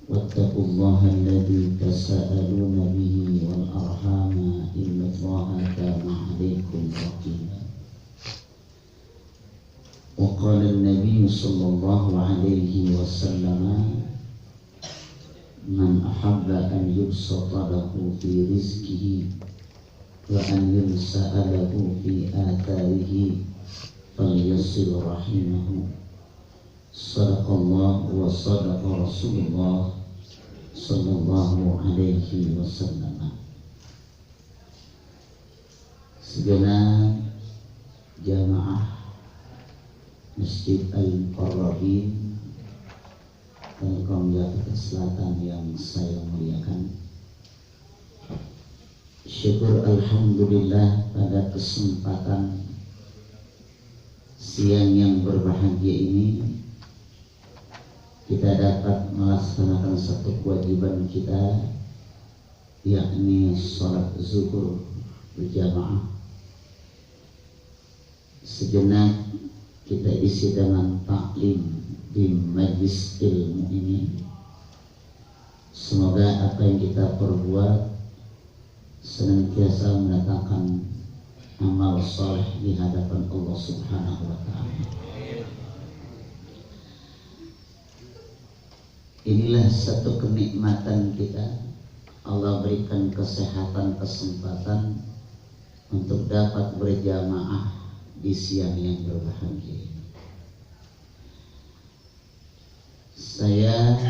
واتقوا الله الذي تساءلون به والأرحام إن الله كان عليكم رقيبا. وقال النبي صلى الله عليه وسلم من أحب أن يبسط له في رزقه وأن ينسأ له في آثاره فليصل رحمه. صدق الله وصدق رسول الله صلى الله عليه وسلم. Segenap jamaah Masjid Al-Qarrabin Telkom Jakarta Selatan yang saya muliakan, syukur alhamdulillah pada kesempatan siang yang berbahagia ini kita dapat melaksanakan satu kewajiban kita, yakni sholat zuhur berjamaah. Sejenak kita isi dengan taklim di majlis ilmu ini. Semoga apa yang kita perbuat senantiasa mendatangkan amal soleh di hadapan Allah Subhanahu wa Ta'ala. Inilah satu kenikmatan kita, Allah berikan kesehatan, kesempatan untuk dapat berjamaah di siang yang berbahagia. Saya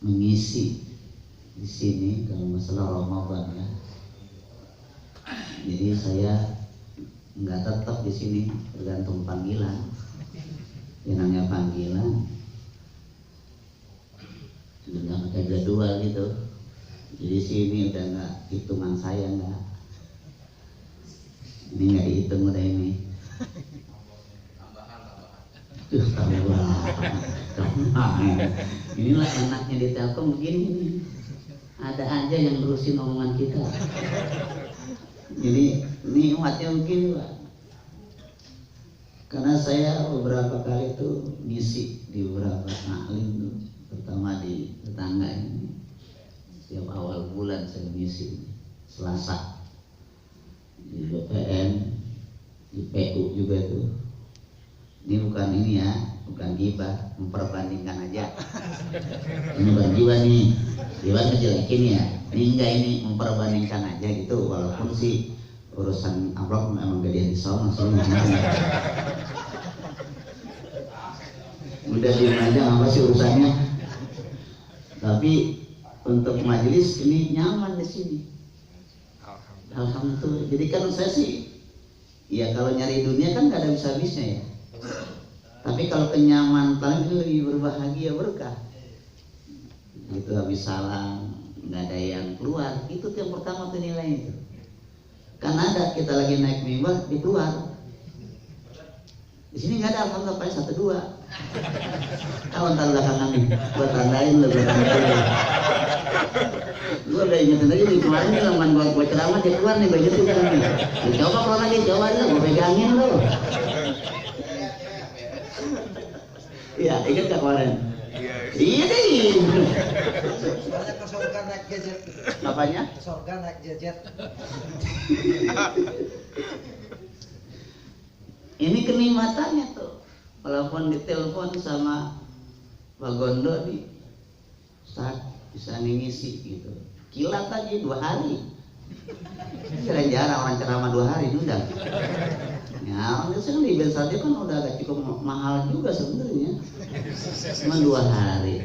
mengisi di sini kalau masalah Ramadan ya. Jadi saya nggak tetap di sini, tergantung panggilan. Yang namanya panggilan, nggak pakai jadwal gitu. Jadi sini udah nggak hitungan saya nggak. Ini nggak dihitung udah ini. Inilah enaknya di Telkom begini nih. Ada aja yang nerusin omongan kita. Jadi nikmatnya begini Pak. Karena saya beberapa kali tuh ngisi di beberapa taklim tuh, terutama di tetangga ini. Setiap awal bulan saya ngisi Selasa di BPN, di PU juga tuh. Ini bukan ini ya, bukan gibah, memperbandingkan aja. Ini bukan gibah nih, gibah ngejelekin ya. Ini enggak, ini memperbandingkan aja gitu. Walaupun sih urusan amplop memang gak dia disawang langsung udah diem aja, apa sih urusannya. Tapi untuk majelis ini nyaman di sini. Alhamdulillah. Jadi kan saya sih, ya kalau nyari dunia kan gak ada bisa-bisnya ya. Tapi kalau kenyamanan paling lebih berbahagia, berkah. Itu habis salam, nggak ada yang keluar. Itu yang pertama tuh nilai itu. Karena ada kita lagi naik mimbar di keluar. Di sini nggak ada, alhamdulillah paling 1-2. Kalau ntar belakangan nih, gua tandain lo, gua tandain. Gua udah ingetin lagi nih, kemarin nih laman gua ceramah dia keluar nih, begitu kan nih. Coba keluar lagi, coba aja, gua pegangin lo. Iya, ingat gak kemarin? Iya deh. Soalnya ke surga naik gadget. Apanya? Ke surga naik gadget. Ini kenikmatannya tuh. Walaupun ditelepon sama Pak Gondo nih, saat bisa ngisi gitu. Kilat aja 2 hari. Jarang-jarang orang ceramah 2 hari udah. Ya, biasanya di event saja kan udah agak cukup mahal juga sebenarnya. Cuma 2 hari.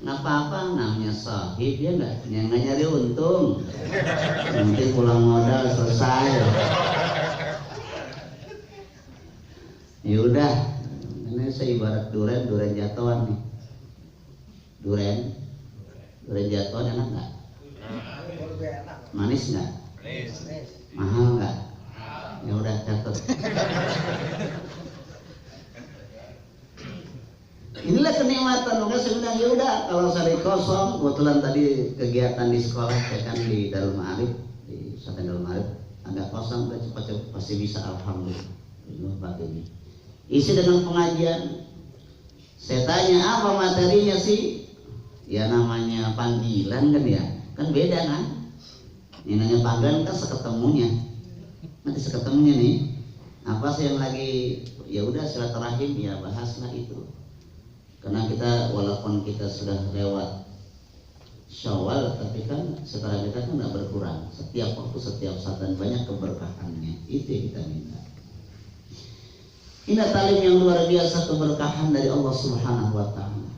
Nggak apa-apa, namanya sahib ya nggak nyari untung. Nanti pulang modal selesai. Ya udah, ini saya ibarat durian jatuhan nih. Durian jatuhan enak nggak? Manis nggak? Mahal nggak? Ya udah catat. Inilah kenikmatan. Maka saya bilang ya udah, kalau saya kosong, kebetulan tadi kegiatan di sekolah saya kan di Darul Ma'arif, di pesantren Darul Ma'arif, agak kosong, udah cepat-cepat pasti bisa, alhamdulillah pagi ini. Isi dengan pengajian. Saya tanya apa materinya sih? Ya namanya panggilan kan ya, kan beda kan. Ini namanya panggilan kan seketemunya. Nanti seketemunya nih, apa sih yang lagi ya udah silaturahim ya bahaslah itu. Karena kita walaupun kita sudah lewat Syawal, tapi kan setelah kita kan nggak berkurang. Setiap waktu, setiap saat dan banyak keberkahannya. Itu yang kita minta. Ini talim yang luar biasa keberkahan dari Allah Subhanahu wa Ta'ala.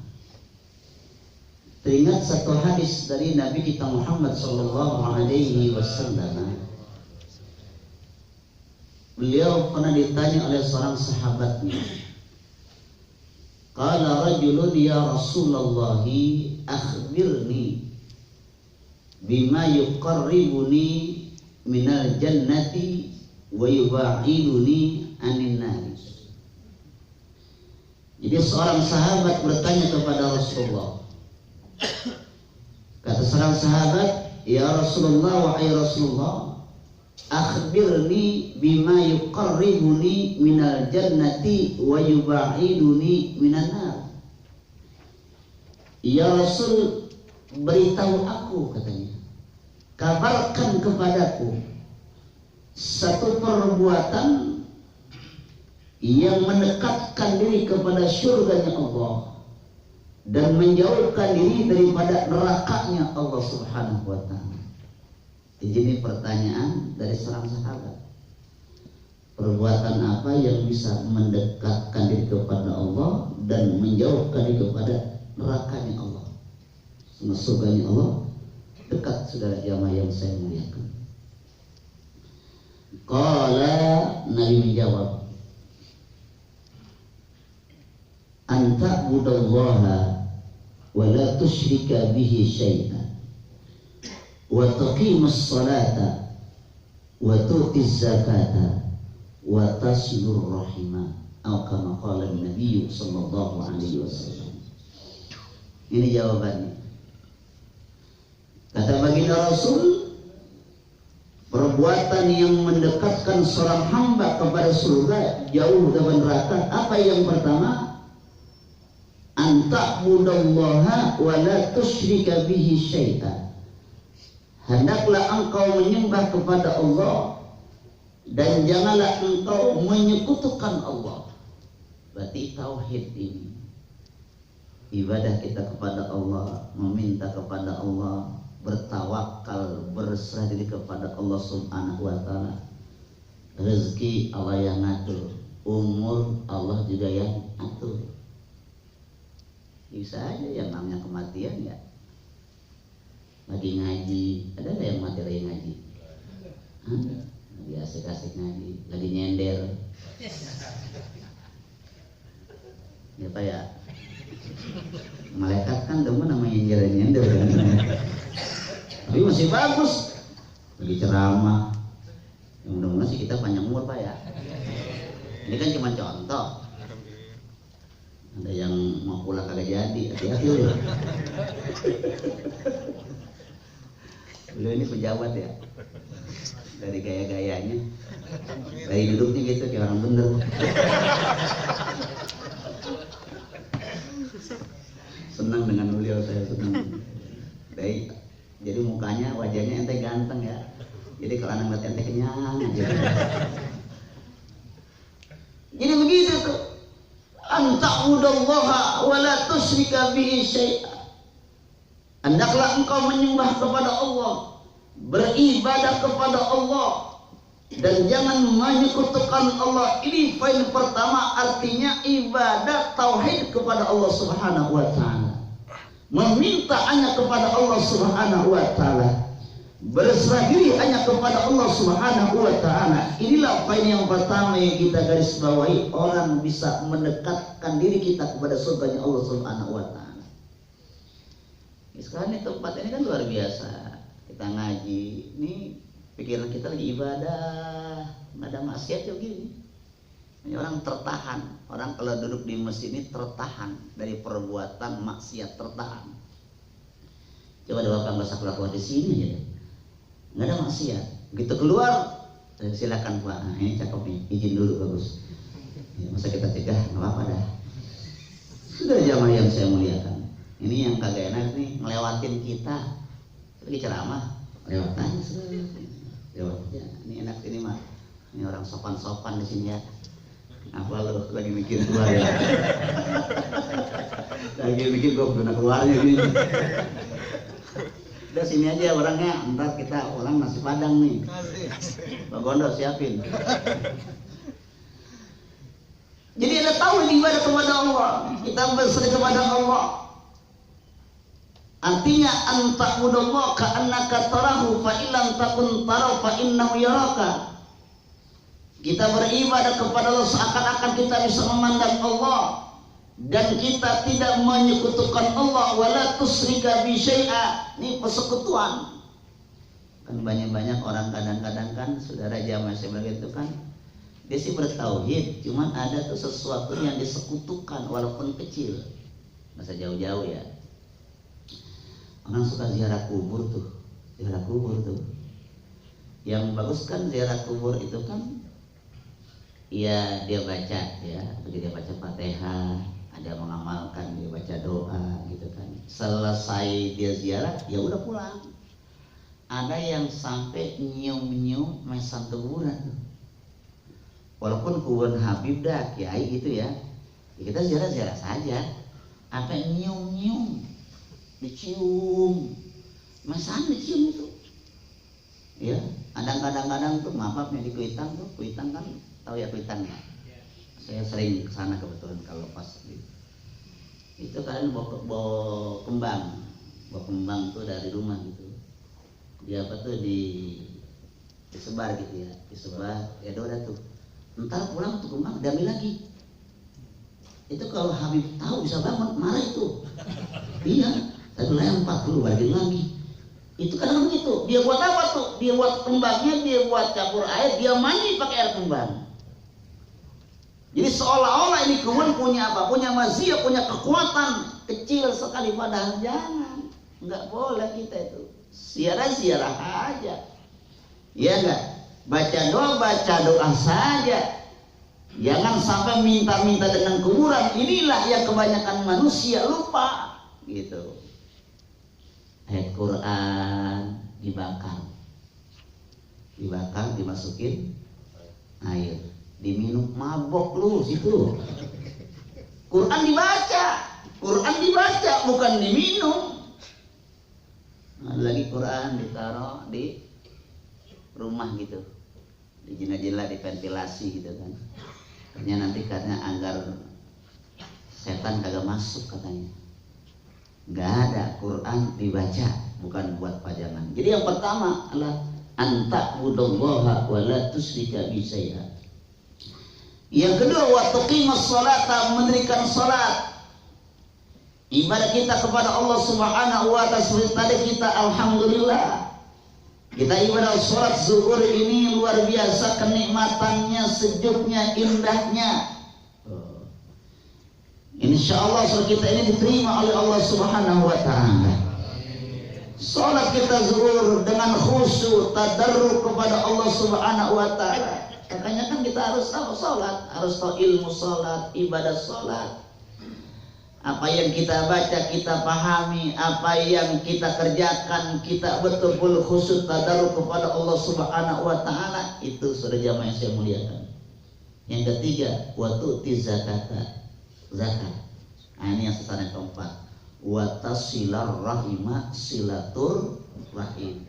Teringat satu hadis dari Nabi kita Muhammad sallallahu alaihi wasallam. Beliau pernah ditanya oleh seorang sahabatnya. Qala rajulun ya Rasulullah akhbirni bima yuqarribuni minal jannati wa yuba'iduni anin nar. Jadi seorang sahabat bertanya kepada Rasulullah. Kata seorang sahabat, ya Rasulullah, wahai Rasulullah, akhbirni bima yuqarribuni minal jannati wa yuba'iduni minan nar. Ya Rasul, beritahu aku, katanya, kabarkan kepadaku satu perbuatan yang mendekatkan diri kepada surganya Allah dan menjauhkan diri daripada nerakanya Allah Subhanahu wa Ta'ala. Ini pertanyaan dari seorang sahabat. Perbuatan apa yang bisa mendekatkan diri kepada Allah dan menjauhkan diri kepada nerakanya Allah? Sama surganya Allah dekat, saudara jamaah yang saya muliakan. Qala, Nabi menjawab, anta budallaha wa la tusyrika bihi syai'an wa taqimus salata wa tu'tiz zakata wa tasilur rahimah, atau kama qala Nabi sallallahu alaihi wasallam. Ini jawabannya. Kata baginda Rasul, perbuatan yang mendekatkan seorang hamba kepada surga, jauh dari neraka, apa yang pertama? Anta'budallaha wa la tusyrika bihi syai'an. Hendaklah engkau menyembah kepada Allah dan janganlah engkau menyekutukan Allah. Berarti tauhid ini, ibadah kita kepada Allah, meminta kepada Allah, bertawakal, berserah diri kepada Allah Subhanahu wa Ta'ala. Rezeki Allah yang ngatur, umur Allah juga yang atur. Bisa aja yang namanya kematian ya. Lagi ngaji, ada nggak yang mati lagi ngaji? Ada. Lagi asik-asik ngaji, lagi nyender. Ya Pak ya. Malaikat kan demen namanya nyender. Tapi masih bagus. Lagi ceramah. Yang mudah-mudahan sih kita panjang umur Pak ya. Ini kan cuma contoh. Ada yang mau pulang kagak jadi, hati-hati loh. Beliau ini pejabat ya, dari gaya-gayanya, dari duduknya gitu kayak orang bener. Senang dengan beliau, saya senang. Jadi mukanya, wajahnya ente ganteng ya. Jadi kalau anak ngeliat ente kenyang aja. Jadi begitu tuh. Anta'budallaha wa la tusyrika bihi syai'an. Hendaklah engkau menyembah kepada Allah, beribadah kepada Allah, dan jangan menyekutukan Allah. Ini poin pertama, artinya ibadah tauhid kepada Allah Subhanahu wa Ta'ala. Meminta hanya kepada Allah Subhanahu wa Ta'ala, berserah diri hanya kepada Allah Subhanahu wa Ta'ala. Inilah poin yang pertama yang kita garis bawahi. Orang bisa mendekatkan diri kita kepada surganya Allah Subhanahu wa Ta'ala. Sekarang ini tempat ini kan luar biasa. Kita ngaji, ini pikiran kita lagi ibadah, nggak ada maksiat juga gini. Ini orang tertahan. Orang kalau duduk di masjid ini tertahan dari perbuatan maksiat, tertahan. Coba ada bapak nggak usah keluar di sini aja. Nggak ada maksiat. Begitu keluar, silakan Pak. Nah, ini cakep nih, izin dulu bagus. Ya, masa kita cegah, nggak apa-apa dah. Sudah jamaah yang saya muliakan. Ini yang kagak enak nih, ngelewatin kita. Lagi ceramah, lewat aja lewat aja. Ini enak ini mah. Ini orang sopan-sopan di sini ya. Apa lo lagi mikir keluar ya? Lagi mikir gue pernah keluarnya gini. Udah sini aja orangnya, ntar kita orang nasi padang nih. Bang Gondo siapin. Jadi Anda tahu ini ibadah kepada Allah. Kita bersedekah kepada Allah. Artinya anta'budallah ka'annaka tarahu fa illam takun tarahu fa innahu yaraka. Kita beribadah kepada Allah seakan-akan kita bisa memandang Allah dan kita tidak menyekutukan Allah wala tusyrika bi syai'a. Ini persekutuan. Kan banyak-banyak orang kadang-kadang kan saudara jamaah sebelah itu kan dia sih bertauhid, cuman ada tuh sesuatu yang disekutukan walaupun kecil. Masa jauh-jauh ya. Orang suka ziarah kubur tuh. Yang bagus kan ziarah kubur itu kan ya dia baca ya, dia baca Fatihah, ada mengamalkan, dia baca doa gitu kan. Selesai dia ziarah, ya udah pulang. Ada yang sampai nyium-nyium mesan kuburan tuh. Walaupun kuburan Habib dah kiai gitu ya, kita ziarah-ziarah saja. Apa nyium-nyium, dicium, mesan dicium itu. Ya, kadang-kadang tuh maafnya di Kuitang tuh, Kuitang kan tahu ya Kuitang ya. Saya sering kesana kebetulan kalau pas gitu. Itu kalian bawa kembang tuh dari rumah gitu. Dia apa tuh disebar gitu ya, disebar ya udah tuh. Ntar pulang tuh kembang diambil lagi. Itu kalau Habib tahu bisa bangun marah itu. Iya, tapi lempar dulu balik lagi. Itu kadang begitu. Dia buat apa tuh? Dia buat kembangnya, dia buat campur air, dia mandi pakai air kembang. Jadi seolah-olah ini kebun punya apa? Punya maziah, punya kekuatan kecil sekali, padahal jangan. Enggak boleh kita itu. Ziarah-ziarah aja. Iya enggak? Baca doa saja. Jangan sampai minta-minta dengan kuburan. Inilah yang kebanyakan manusia lupa. Gitu. Ayat Quran dibakar, dimasukin air, diminum, mabok lu situ. Quran dibaca bukan diminum. Ada lagi Quran ditaruh di rumah gitu, di jendela, diventilasi gitu kan. Katanya nanti agar setan kagak masuk katanya. Gak ada, Quran dibaca bukan buat pajangan. Jadi yang pertama adalah anta'budallaha wa la tusyrika bi syai'a. Yang kedua wa tuqimus sholata, mendirikan salat. Ibadah kita kepada Allah Subhanahu wa ta'ala seperti tadi kita alhamdulillah. Kita ibadah salat zuhur ini luar biasa kenikmatannya, sejuknya, indahnya. Insyaallah salat kita ini diterima oleh Allah Subhanahu wa ta'ala. Salat kita zuhur dengan khusyuk, tadarruk kepada Allah Subhanahu wa ta'ala. Makanya kan kita harus tahu salat, harus tahu ilmu salat, ibadah salat. Apa yang kita baca, kita pahami, apa yang kita kerjakan, kita betul-betul khusyuk tadarruk kepada Allah Subhanahu wa ta'ala. Itu saudara jamaah yang saya muliakan. Yang ketiga, wa tu'ti zakata. Zakat. Nah, ini yang sasaran keempat. Wa tasilar rahima, silatur rahim.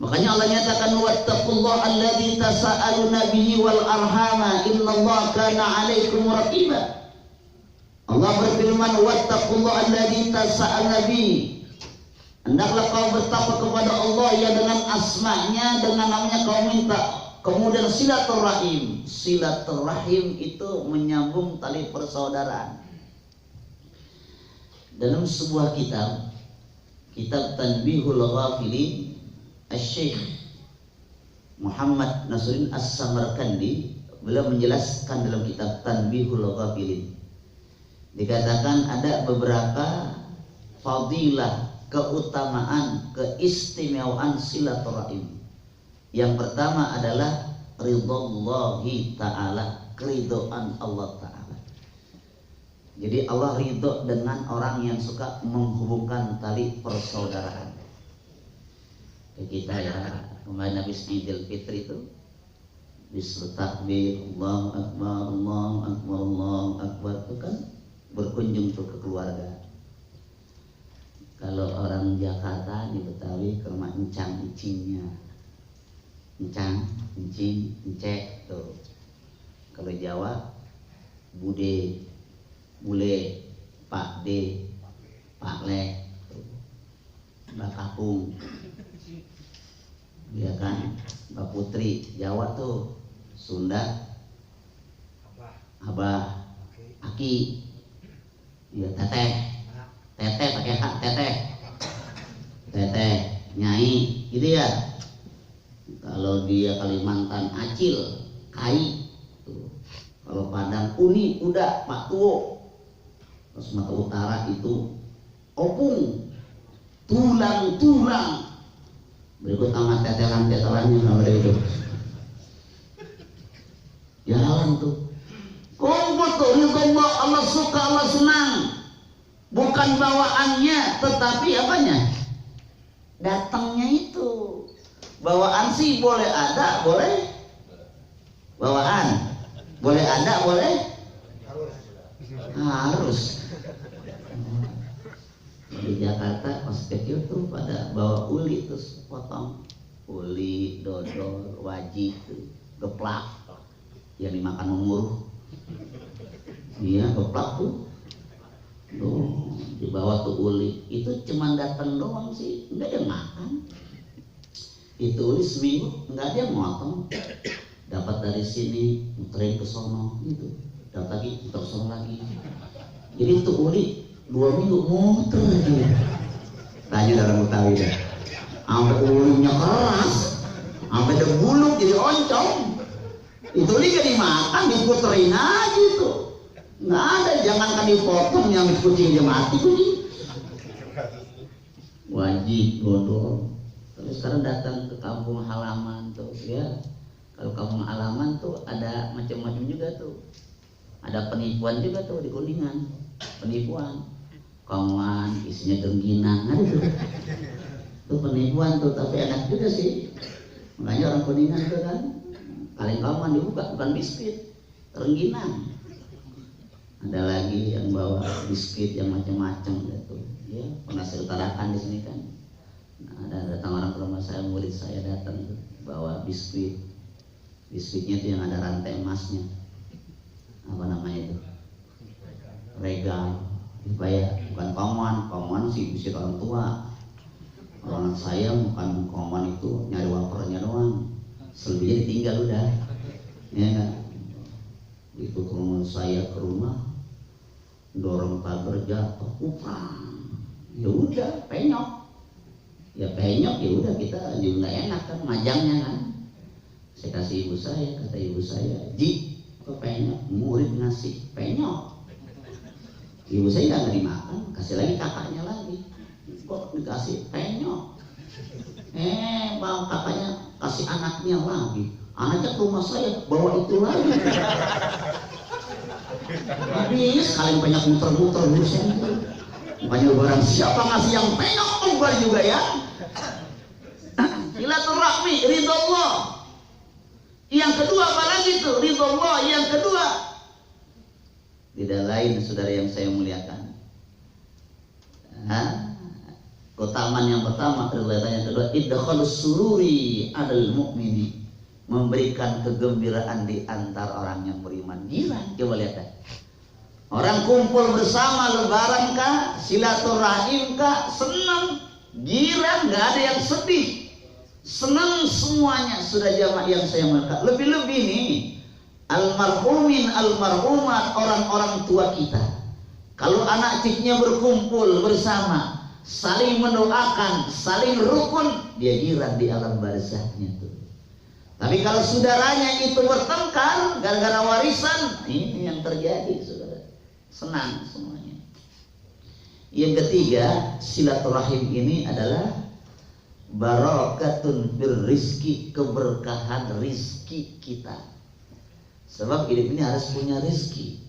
Makanya Allah nyatakan wattaqullaha alladzi tasaaluna bihi wal arhama innallaha kana 'alaikum raqiba. Allah berfirman wattaqullaha alladzi tasaaluna bihi. Hendaklah kau bertakwa kepada Allah ya dengan asma-Nya, dengan namanya kau minta. Kemudian silaturahim. Silaturahim itu menyambung tali persaudaraan. Dalam sebuah kitab Tanbihul Ghafilin, Syekh Muhammad Nasruddin As-Samarkandi beliau menjelaskan dalam kitab Tanbihul Ghafilin. Dikatakan ada beberapa fadilah, keutamaan, keistimewaan silaturahim. Yang pertama adalah ridhallahi ta'ala, keridhaan Allah Ta'ala. Jadi Allah ridho dengan orang yang suka menghubungkan tali persaudaraan. Kayak kita ya, kemarin habis Idul Fitri itu disuruh takbir, Allahu Akbar, Allahu Akbar, Allahu Akbar, itu kan berkunjung tuh ke keluarga. Kalau orang Jakarta di Betawi ke rumah encang encingnya, encang, encing, encek tuh. Kalau Jawa bude, bule, pak de, pak le, mbak kapung, ya kan, mbak putri. Jawa tuh Sunda, abah, aki, ya teteh, teteh pakai hak teteh, teteh, nyai, gitu ya. Kalau dia Kalimantan acil, kai. Kalau Padang uni, udah, pak tuo. Kalau Sumatera Utara itu opung, tulang. Berikut sama tetelan-tetelannya sama itu. Jalan tuh. Kumpul tuh, Allah suka, Allah senang. Bukan bawaannya, tetapi apanya? Datangnya itu. Bawaan sih boleh ada, boleh. Bawaan boleh ada, boleh. Harus. Di Jakarta pas kecil tuh pada bawa uli terus potong uli, dodol, wajib, geplak yang dimakan umuruh. Iya, geplak tuh. Tuh dibawa tuh uli. Itu cuma datang doang sih, enggak ada yang makan. Itu uli seminggu enggak ada yang motong. Dapat dari sini, muterin ke sono gitu. Dapat lagi, muter sono lagi. Jadi itu uli 2 minggu muter lagi. Tanya dalam Betawi dah. Sampai ulinya keras, sampai debuluk jadi oncom. Itu uli gak dimakan, diputerin aja itu. Nggak ada, jangankan dipotong, yang kucing dia mati kucing. Wajib, dodol. Tapi sekarang datang ke kampung halaman tuh, ya. Kalau kampung halaman tuh ada macam-macam juga tuh. Ada penipuan juga tuh di Kuningan. Penipuan. Kongwan isinya gengginang ada tuh. Itu penipuan tuh, tapi enak juga sih. Makanya orang Kuningan tuh kan kaleng kongwan dibuka, bukan biskuit, rengginang. Ada lagi yang bawa biskuit yang macam-macam gitu. Ya, pernah saya utarakan di sini kan. Nah, ada datang orang ke rumah saya, murid saya datang tuh, bawa biskuit. Biskuitnya itu yang ada rantai emasnya. Apa namanya itu? Regal. Bukan kongwan sih biskuit orang tua. Orang saya bukan kongwan itu nyari wafernya doang. Selebihnya ditinggal udah. Ya kan? Itu teman saya ke rumah, dorong pagar jatuh, ya udah penyok. Ya penyok ya udah, kita juga nggak enak kan majangnya kan. Saya kasih ibu saya, kata ibu saya, Ji, kok penyok? Murid ngasih penyok. Ibu saya nggak dimakan, kasih lagi kakaknya lagi. Kok dikasih penyok? Bang kakaknya kasih anaknya lagi. Anaknya ke rumah saya bawa itu lagi. Habis kalian banyak muter-muter buset. Banyak barang siapa ngasih yang penyok ubar juga ya. Silaturahmi, ridho Allah. Yang kedua apa lagi tuh? Ridho Allah. Yang kedua, tidak lain saudara yang saya muliakan. Keutamaan yang pertama, yang kedua, idkhalus sururi alal mu'mini, memberikan kegembiraan di antar orang yang beriman. Gila, coba lihat deh. Orang kumpul bersama lebaran kah, silaturahim kah, senang, girang, nggak ada yang sedih. Senang semuanya, sudah jamaah yang saya muliakan. Lebih-lebih nih, almarhumin, almarhumat, orang-orang tua kita. Kalau anak cicitnya berkumpul bersama, saling mendoakan, saling rukun, dia girang di alam barzahnya tuh. Tapi kalau saudaranya itu bertengkar gara-gara warisan, ini yang terjadi saudara. Senang semuanya. Yang ketiga, silaturahim ini adalah barakatun birrizki, keberkahan rizki kita. Sebab hidup ini harus punya rizki.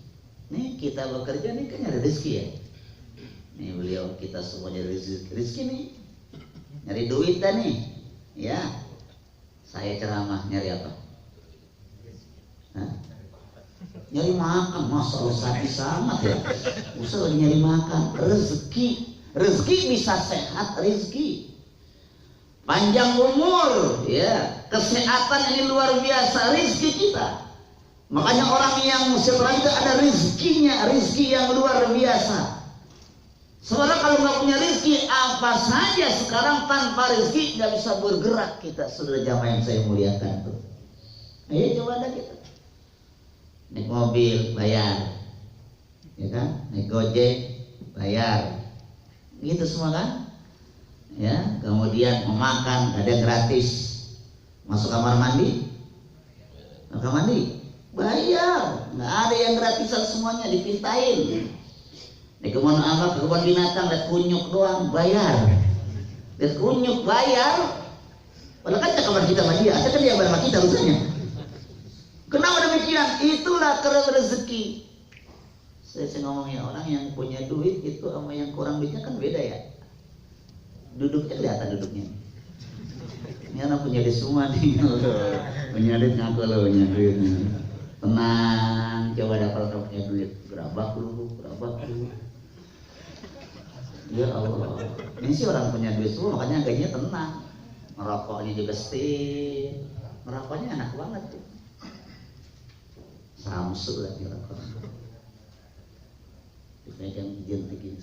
Nih kita bekerja nih kan nyari rezeki ya. Nih beliau kita semua nyari rezeki nih, nyari duit dah nih. Ya, saya ceramah nyari apa? Hah? Nyari makan, masa sapi sangat ya. Usah nyari makan, rezeki. Rezeki bisa sehat, rezeki panjang umur, ya, kesehatan ini luar biasa rezeki kita. Makanya orang yang setelah itu ada rezekinya, rezeki yang luar biasa. Sebenarnya kalau nggak punya rezeki, apa saja sekarang tanpa rezeki nggak bisa bergerak kita. Saudara jamaah yang saya muliakan tuh. Ayo coba ada kita. Naik mobil bayar, ya kan? Naik gojek bayar, gitu semua kan? Ya, kemudian mau makan ada yang gratis, masuk kamar mandi, bayar, nggak ada yang gratisan, semuanya dipintain. Di kebun apa, kebun binatang lihat kunyuk doang bayar, lihat kunyuk bayar. Padahal kan kamar kita sama dia, kan dia bayar sama kita harusnya. Kenapa demikian? Itulah kerja rezeki. Saya ngomongnya orang yang punya duit itu sama yang kurang duitnya kan beda ya. Duduknya kelihatan duduknya. Ini anak punya duit semua nih. Punya duit ngaku lo punya duit. Tenang, coba dapat orang punya duit. Gerabak lu. Ya Allah. Ini sih orang punya duit semua makanya gajinya tenang. Ngerokoknya juga setir. Ngerokoknya enak banget tuh. Samsul lagi rokok. Dipegang jentik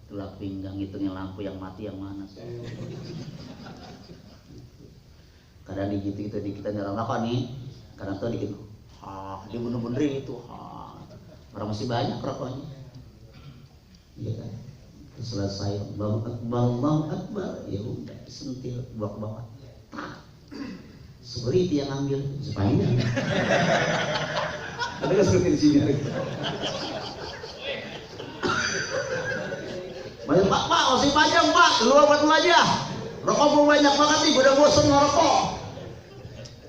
tulak pinggang, hitungnya lampu yang mati yang mana sih. Kadang gitu kita nyerang rokok nih. Kadang tuh dikit, dia bener-bener itu, orang masih banyak rokoknya. Iya kan? Selesai, Allahu Akbar, ya udah sentil bawa ke bawah. Seperti itu yang ambil sepanjang. Ada nggak seperti di sini? Banyak pak, masih panjang pak, keluar buat aja. Rokok mau banyak banget nih, udah bosan ngerokok.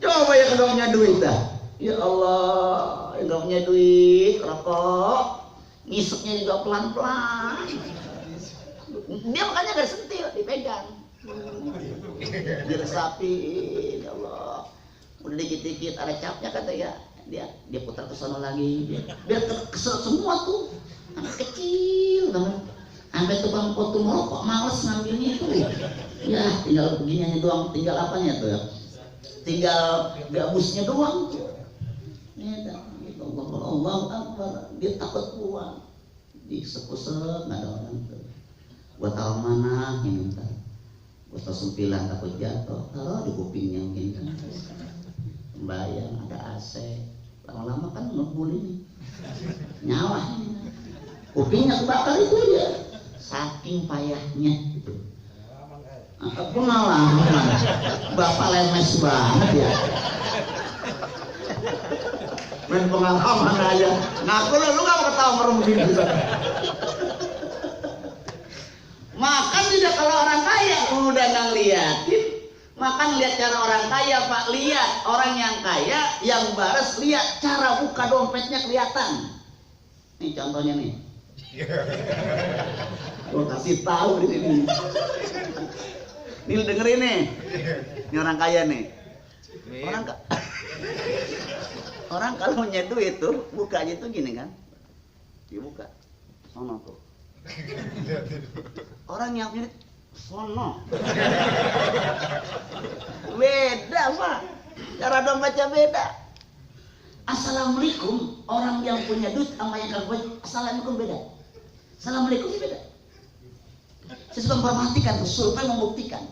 Coba yang nggak punya duit dah. Ya Allah, yang nggak punya duit, rokok, ngisepnya juga pelan-pelan. Dia makanya gak sentil, dipegang. Diresapin, ya Allah. Udah dikit-dikit ada capnya kata ya. Dia putar ke sana lagi. Biar kesel semua tuh. Anak kecil banget. Sampai tukang potong rokok males ngambilnya itu. Ya, tinggal beginiannya doang, tinggal apanya tuh ya. Tinggal gabusnya doang tuh. Ya, Allah Akbar. Dia takut pulang. Disep-sep nggak ada orang tuh. Gua taruh mana ini ntar. Gua taruh sempilan takut jatuh. Taruh di kupingnya mungkin kan. Bayang ada AC. Lama-lama kan ngebul ini. Nyawa ini. Kupingnya kebakar itu dia. Saking payahnya gitu. Aku pengalaman. Bapak lemes banget ya. Main pengalaman aja. Ngaku lu gak mau ketawa merem gitu. Makan tidak kalau orang kaya udah nggak liatin. Makan lihat cara orang kaya pak, lihat orang yang kaya yang bares, lihat cara buka dompetnya kelihatan. Nih contohnya nih. Gua kasih tahu di sini. Nih dengerin nih. Ini orang kaya nih. Orang kalau punya duit tuh bukanya tuh gini kan. Dibuka. Sono tuh. Orang yang punya sono. Beda pak. Cara dompetnya beda. Assalamualaikum. Orang yang punya duit sama yang kagak punya, assalamualaikum beda. Assalamualaikum beda. Saya suka memperhatikan, survei membuktikan.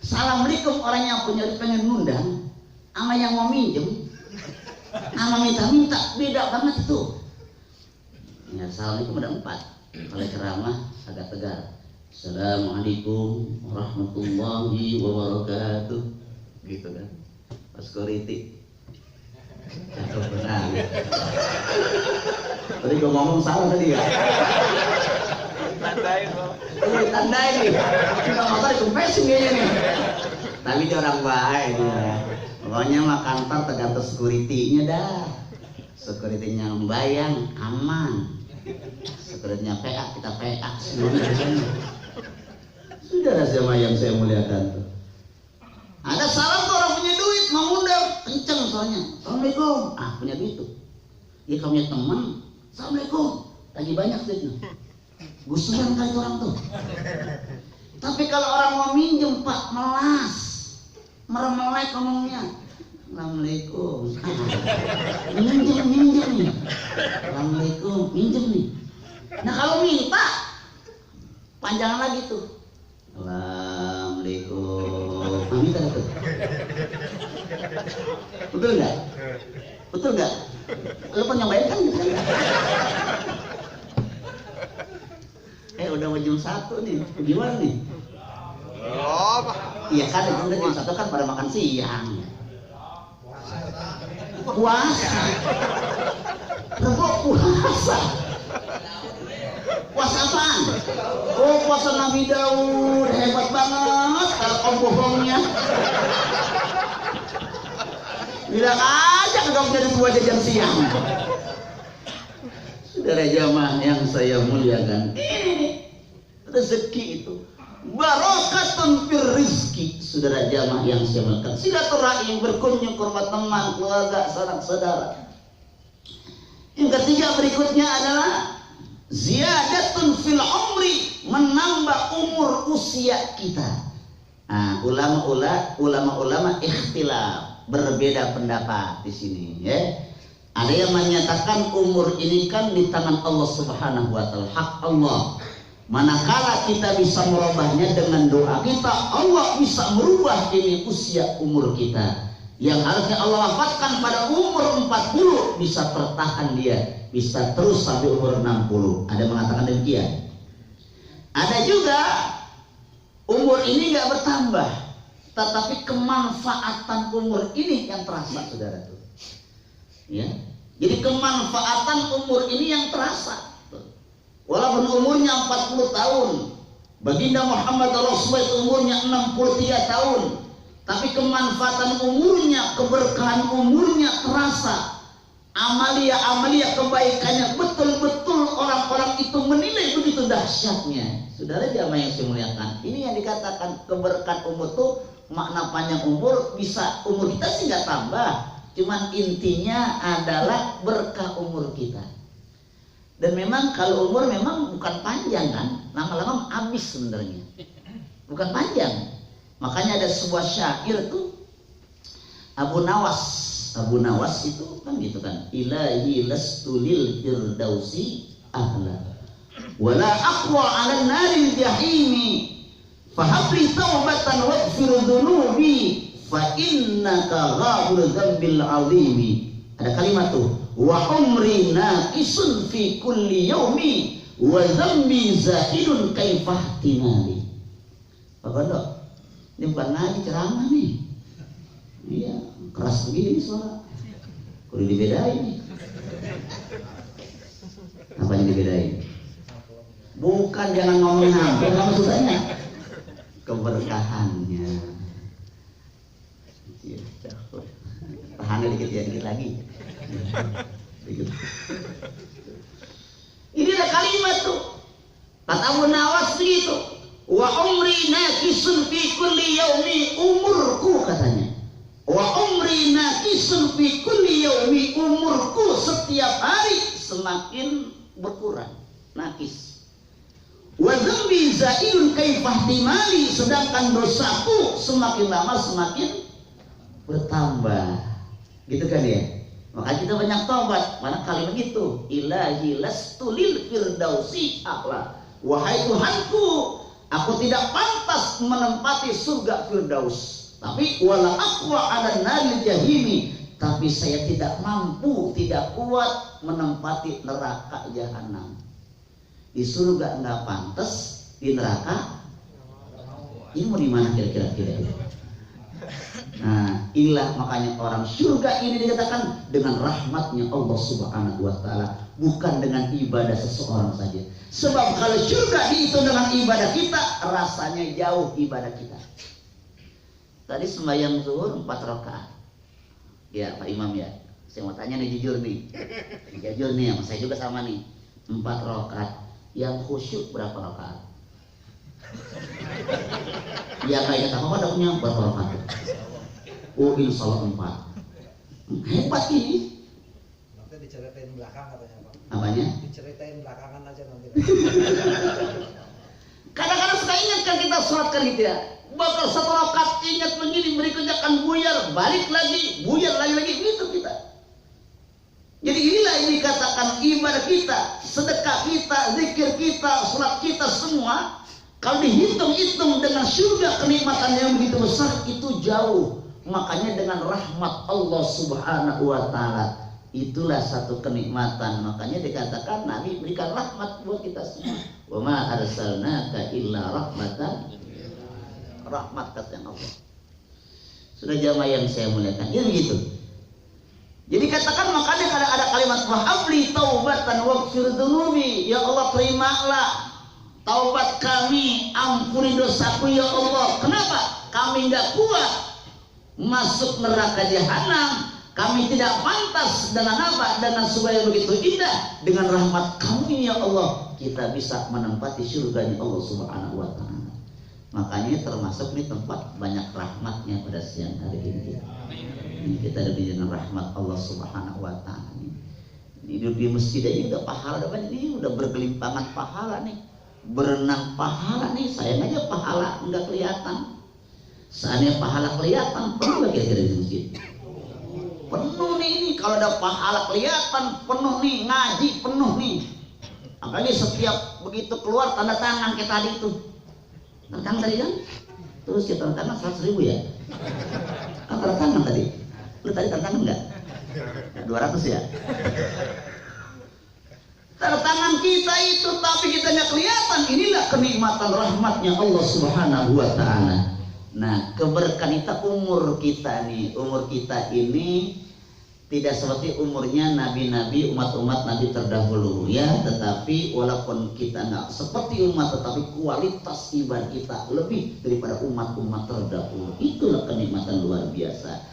Assalamualaikum orang yang punya duit pengen ngundang, sama yang mau minjem, sama minta-minta beda banget itu. Ya, assalamualaikum ada 4. Kalau ceramah agak tegar. Assalamualaikum warahmatullahi wabarakatuh. Gitu kan. Pas security. Cakep benar. Tadi gue ngomong salah tadi ya. Tandain loh. Tandain nih. Kita motor dikempesin kayaknya nih. Tapi dia orang baik dia. Pokoknya mah kantor tergantung security-nya dah. Security-nya membayang, aman. Security-nya PA, kita PA semuanya. Saudara jamaah yang saya muliakan tuh. Ada salam tuh orang punya duit, mau ngundang, kenceng soalnya. Assalamualaikum, punya duit tuh. Dia kalau punya teman, Assalamualaikum, lagi banyak duitnya. Gusuran kali orang tuh. Tapi kalau orang mau minjem Pak, melas, meremelek ngomongnya. Assalamualaikum, minjem nih. Assalamualaikum, minjem nih. Nah kalau minta, panjangan lagi tuh. Assalamualaikum, minta tuh. Betul nggak? Betul nggak? Lo pernah nyobain kan? Udah mau jam 1 nih, gimana nih? Iya kan, udah jam 1 kan pada makan siang. Puasa. Rebo puasa. Puasa apaan? Oh, puasa Nabi Daud, hebat banget kalau bohongnya. Bilang aja kagak jadi buat jajan siang. Saudara jamaah yang saya muliakan, ini rezeki itu barokatun fir rizki. Saudara jamaah yang saya muliakan, silaturahim, berkunjung ke rumah teman, keluarga, sanak saudara. Yang ketiga berikutnya adalah ziyadatun fil umri, menambah umur usia kita. Ulama ikhtilaf, berbeda pendapat di sini ya. Ada yang menyatakan umur ini kan di tangan Allah Subhanahu wa taala, hak Allah. Manakala kita bisa merubahnya dengan doa kita, Allah bisa merubah ini usia umur kita. Yang harusnya Allah wafatkan pada umur 40 bisa tertahan dia, bisa terus sampai umur 60. Ada yang mengatakan demikian. Ada juga umur ini nggak bertambah, tetapi kemanfaatan umur ini yang terasa, saudara tuh. Ya, jadi kemanfaatan umur ini yang terasa. Walaupun umurnya 40 tahun, baginda Muhammad Rasulullah umurnya 63 tahun, tapi kemanfaatan umurnya, keberkahan umurnya terasa. Amalia kebaikannya betul-betul orang-orang itu menilai begitu dahsyatnya. Saudara jamaah yang saya muliakan, ini yang dikatakan keberkahan umur tuh makna panjang umur, bisa umur kita sih nggak tambah, cuman intinya adalah berkah umur kita. Dan memang kalau umur memang bukan panjang kan, lama-lama habis sebenarnya, bukan panjang. Makanya ada sebuah syair tuh, Abu Nawas itu kan gitu kan, ilahi lastu lil firdausi ahla wala aqwa 'ala naril jahimi fahabli taubatan waghfir dhunubi fa innaka ghafurul dzambil 'azimi. Ada kalimat tuh, wa umri naqisun fi kulli yaumi wa dzambi zahidun kaifah tinali. Pak Gondok, ini bukan ngaji, ceramah nih. Iya, keras begini suara. Kudu dibedain nih. Apa yang dibedain? Bukan jangan ngomongin hampir, apa maksudnya? Keberkahannya. Tahan dikit lagi. Ini ada kalimat tuh, kata Abu Nawas begitu, wa umri naqisun fi kulli yaumi, umurku katanya, wa umri naqisun fi kulli yaumi, umurku setiap hari semakin berkurang, nakis. Wa dzambi zaidun kaifah timali, sedangkan dosaku semakin lama semakin bertambah. Gitu kan ya? Maka kita banyak taubat. Mana kalimat gitu, ilahi lastu lil firdausi a'la, wahai Tuhanku, aku tidak pantas menempati surga firdaus, tapi wala aqwa 'ala naril jahimi, tapi saya tidak mampu, tidak kuat menempati neraka jahanam. Di surga enggak pantas, di neraka ini mau di mana kira-kira? Nah, inilah makanya orang surga ini dikatakan dengan rahmatnya Allah Subhanahu wa taala, bukan dengan ibadah seseorang saja. Sebab kalau surga dihitung dengan ibadah kita, rasanya jauh ibadah kita. Tadi sembahyang zuhur 4 rakaat. Ya, Pak Imam ya. Saya mau tanya nih jujur nih. Jujur nih, sama saya juga sama nih. 4 rakaat. Yang khusyuk berapa rakaat? Ya kayak apa ada punya berapa rakaat? Oh, insya Allah 4. Hebat ini. Nanti diceritain belakang katanya Pak. Apanya? Diceritain belakangan aja nanti. Kadang-kadang suka ingatkan kita sholatkan gitu ya. Bakal 1 rakaat ingat begini, berikutnya akan buyar, balik lagi, buyar lagi gitu kita. Jadi inilah yang dikatakan ibadah kita, sedekah kita, zikir kita, sholat kita semua. Kalau dihitung-hitung dengan surga kenikmatan yang begitu besar itu jauh. Makanya dengan rahmat Allah Subhanahu wa Ta'ala, itulah satu kenikmatan. Makanya dikatakan Nabi berikan rahmat buat kita semua. Wa ma arsalnaka illa rahmatan, rahmat kata Allah. Sudah jamaah yang saya muliakan. Jadi begitu. Jadi katakan makanya ada kalimat wahafli taubatan waghfir dzunubi, ya Allah terimalah taubat kami, ampuni dosaku ya Allah. Kenapa? Kami enggak kuat masuk neraka jahanam. Kami tidak pantas dengan apa? Dengan supaya begitu indah. Dengan rahmat kami ya Allah kita bisa menempati surganya Allah Subhanahu wa Ta'ala. Makanya termasuk di tempat banyak rahmatnya pada siang hari ini. Kita ada dengan rahmat Allah Subhanahu wa Ta'ala. Hidup di masjid ini udah pahala, ini udah bergelimpangan pahala nih, berenang pahala nih. Sayang aja pahala enggak kelihatan. Seandainya pahala kelihatan, penuh lagi kira-kira di masjid. Penuh nih ini, kalau ada pahala kelihatan penuh nih, ngaji penuh nih. Apalagi setiap begitu keluar tanda tangan kayak tadi itu. Tanda tangan tadi kan? Terus kita tanda tangan 100.000 ya? Kan tanda tangan tadi. Lu tadi tanda tangan enggak? 200 ya? Tanda tangan kita itu tapi kita nggak kelihatan. Inilah kenikmatan rahmatnya Allah Subhanahu wa Ta'ala. Nah, keberkahan kita umur kita nih, umur kita ini tidak seperti umurnya nabi-nabi, umat-umat nabi terdahulu ya, tetapi walaupun kita nggak seperti umat, tetapi kualitas ibadah kita lebih daripada umat-umat terdahulu. Itulah kenikmatan luar biasa.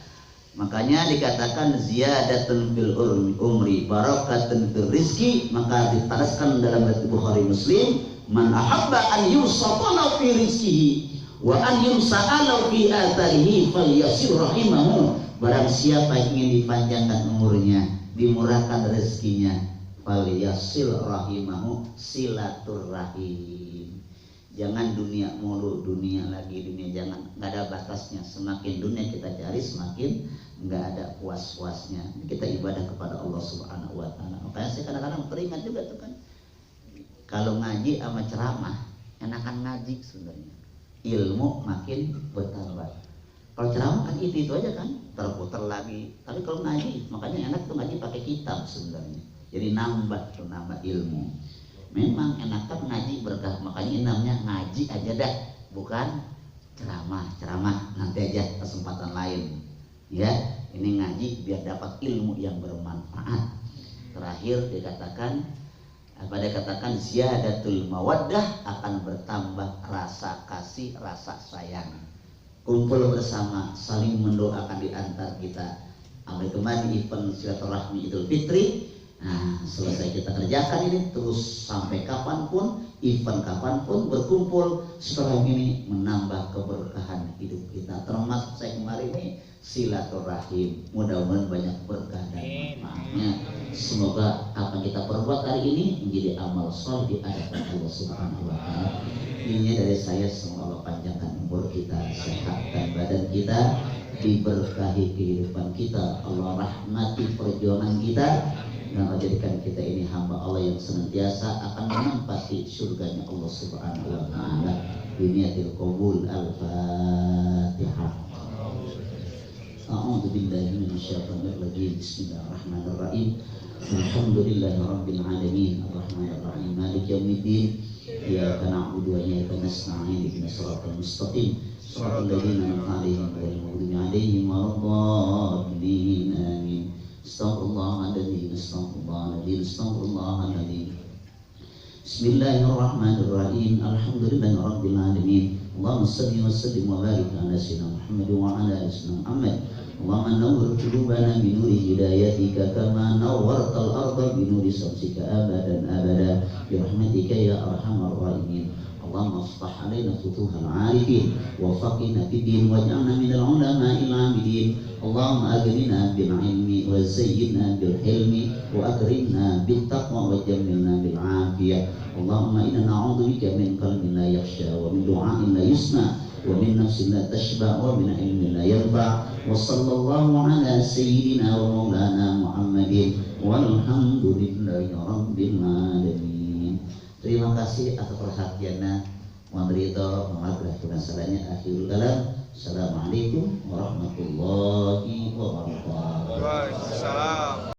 Makanya dikatakan ziyadatun fil umri barakatun fil rizki. Maka ditandaskan dalam hadits Bukhari Muslim, man ahabba an yusaqala fi rizkihi wa an yumsa'ala fi atharihi falyasir rahimahu. Barang siapa yang ingin dipanjangkan umurnya, dimurahkan rezekinya, falyasil rahimahu, silaturrahim. Jangan dunia mulu, dunia lagi, dunia jangan, nggak ada batasnya. Semakin dunia kita cari, semakin nggak ada puas-puasnya. Kita ibadah kepada Allah Subhanahu wa Ta'ala. Makanya saya kadang-kadang teringat juga tuh kan, kalau ngaji sama ceramah, enakan ngaji sebenarnya. Ilmu makin bertambah. Kalau ceramah kan itu aja kan, terputar lagi. Tapi kalau ngaji, makanya enak tuh ngaji pakai kitab sebenarnya. Jadi nambah tuh, nambah ilmu. Memang enakan ngaji berkah, makanya namanya ngaji aja dah, bukan ceramah nanti aja kesempatan lain. Ya, ini ngaji biar dapat ilmu yang bermanfaat. Terakhir dikatakan ziyadatul mawaddah, akan bertambah rasa kasih, rasa sayang. Kumpul bersama, saling mendoakan di antar kita. Sampai kemarin event silaturahmi Idul Fitri. Nah, selesai kita kerjakan ini terus sampai kapanpun, event kapanpun berkumpul setelah ini menambah keberkahan hidup kita. Termasuk saya kemarin ini silaturahim. Mudah-mudahan banyak berkah dan manfaatnya. Semoga apa yang kita perbuat hari ini menjadi amal soleh di hadapan Allah Subhanahu wa Ta'ala. Ini dari saya, semoga Allah panjangkan umur kita, sehatkan badan kita, diberkahi kehidupan kita, Allah rahmati perjuangan kita, dan menjadikan kita ini hamba Allah yang senantiasa akan menempati surganya Allah Subhanahu wa Ta'ala. Biniyatil qabul. Al-Fatihah. A'udzu billahi minasyaitonir rajim. Bismillahirrahmanirrahim. Alhamdulillahi rabbil alamin, arrahmanir rahim, maliki yaumiddin. Iyyaka na'budu wa iyyaka nasta'in. Ihdinas siratal mustaqim. Shiratal ladzina an'amta 'alaihim ghairil maghdubi 'alaihim waladdallin. Amin. Astaghfirullahaladzim, astaghfirullahaladzim, astaghfirullahaladzim. Bismillahirrahmanirrahim. Alhamdulillahirabbil alamin. Allahumma shalli wa sallim wa barik ala sayyidina Muhammad wa ala ali sayyidina Muhammad. Allahumma nawwir qulubana bi nuri hidayatika kama nawwartal arda bi nuri syamsika abadan abada bi rahmatika ya arhamar rahimin. Allahumma iftah alaina futuhal arifin wa faqihna fid din waj'alna minal ulama'il 'abidin. Allahumma aghnina bil ilmi wa zayyinna bil hilmi wa akrimna bit taqwa wa jammilna bil 'afiyah. Allahumma inna na'udzubika min qalbin la yakhsha wa min du'ain la yusma wa min nafsin la tashba wa min ilmin la yanfa. Wa sallallahu ala sayyidina wa maulana Muhammadin walhamdulillahi rabbil alamin. Terima kasih atas perhatiannya. Mohon ridho, mohon maaf bila salahnya. Akhirul kalam. Assalamualaikum warahmatullahi wabarakatuh. Waalaikumsalam.